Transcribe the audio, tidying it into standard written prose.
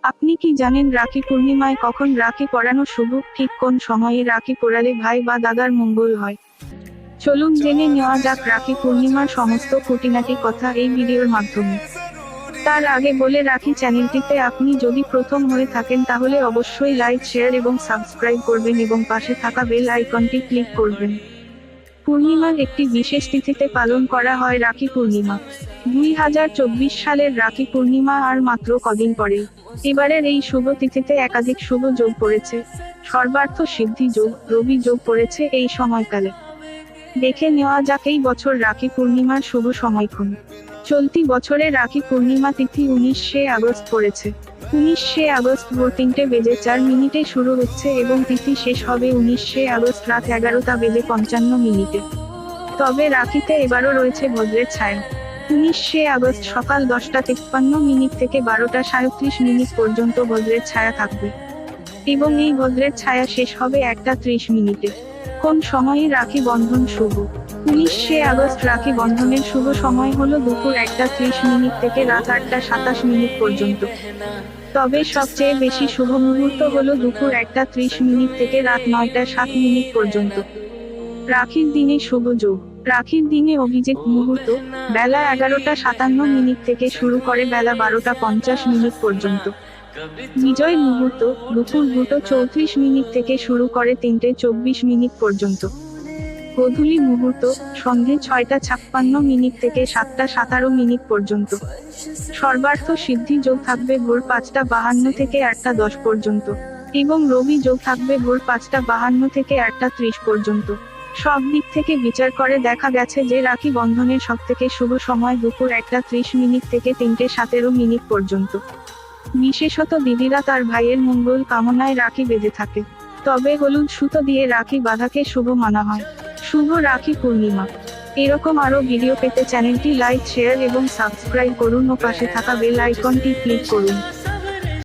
আপনি কি জানেন রাখি পূর্ণিমায় কখন রাখি পরানো শুভ? ঠিক কোন সময়ে রাখি পরালে ভাই বা দাদার মঙ্গল হয়? চলুন জেনে নেওয়া যাক রাখি পূর্ণিমার সমস্ত খুঁটিনাটি কথা এই ভিডিওর মাধ্যমে। তার আগে বলে রাখি, চ্যানেলটিতে আপনি যদি প্রথম হয়ে থাকেন তাহলে অবশ্যই লাইক, শেয়ার এবং সাবস্ক্রাইব করবেন এবং পাশে থাকা বেল আইকনটি ক্লিক করবেন। পূর্ণিমার একটি বিশেষ তিথিতে পালন করা হয় রাখি পূর্ণিমা। 2024 সালের রাখি পূর্ণিমা আর মাত্র কদিন পরেই। এবারের এই শুভ তিথিতে একাধিক শুভ যোগ পড়েছে। সর্বার্থ সিদ্ধি যোগ, রবি যোগ পড়েছে এই সময়কালে। দেখে নেওয়া যাক এই বছর রাখি পূর্ণিমার শুভ সময়ক্ষণ। চলতি বছরে রাখি পূর্ণিমা তিথি 19শে আগস্ট পড়েছে। 19শে আগস্ট ভোর 3:04 শুরু হচ্ছে এবং তিথি শেষ হবে 19শে আগস্ট রাত 11:55। তবে রাখিতে এবারও রয়েছে বজ্রের ছায়া। 19শে আগস্ট সকাল 10:53 থেকে 12:37 পর্যন্ত বজ্রের ছায়া থাকবে এবং এই বজ্রের ছায়া শেষ হবে 1:30। কোন সময়ে রাখি বন্ধন শুভ? 19শে আগস্ট রাখি বন্ধনের শুভ সময় হলো দুপুর 1:30 থেকে রাত 8:27 পর্যন্ত। তবে সবচেয়ে বেশি শুভ মুহূর্ত হলো দুপুর 1:30 থেকে রাত 9:07 পর্যন্ত। রাখির দিনে শুভ যোগ। রাখির দিনে অভিজিৎ মুহূর্ত বেলা 11:57 থেকে শুরু করে বেলা 12:50 পর্যন্ত। বিজয় মুহূর্ত দুপুর 2:34 থেকে শুরু করে 3:24 পর্যন্ত। গোধূলি মুহূর্ত সন্ধে 6:56 থেকে 7:17 পর্যন্ত। সর্বার্থ সিদ্ধি যোগ থাকবে ভোর 5:52 থেকে 8:10 পর্যন্ত এবং রবি যোগ থাকবে ভোর 5:52 থেকে 8:30 পর্যন্ত। সব দিক থেকে বিচার করে দেখা গেছে যে রাখি বন্ধনের সবথেকে শুভ সময় দুপুর 1:30 থেকে 3:17 পর্যন্ত। বিশেষত দিদিরা তার ভাইয়ের মঙ্গল কামনায় রাখি বেঁধে থাকে। তবে হলুদ সুতো দিয়ে রাখি বাঁধাকে শুভ মানা হয়। শুভ রাখি পূর্ণিমা। এরকম আরও ভিডিও পেতে চ্যানেলটি লাইক, শেয়ার এবং সাবস্ক্রাইব করুন ও পাশে থাকা বেল আইকনটি ক্লিক করুন।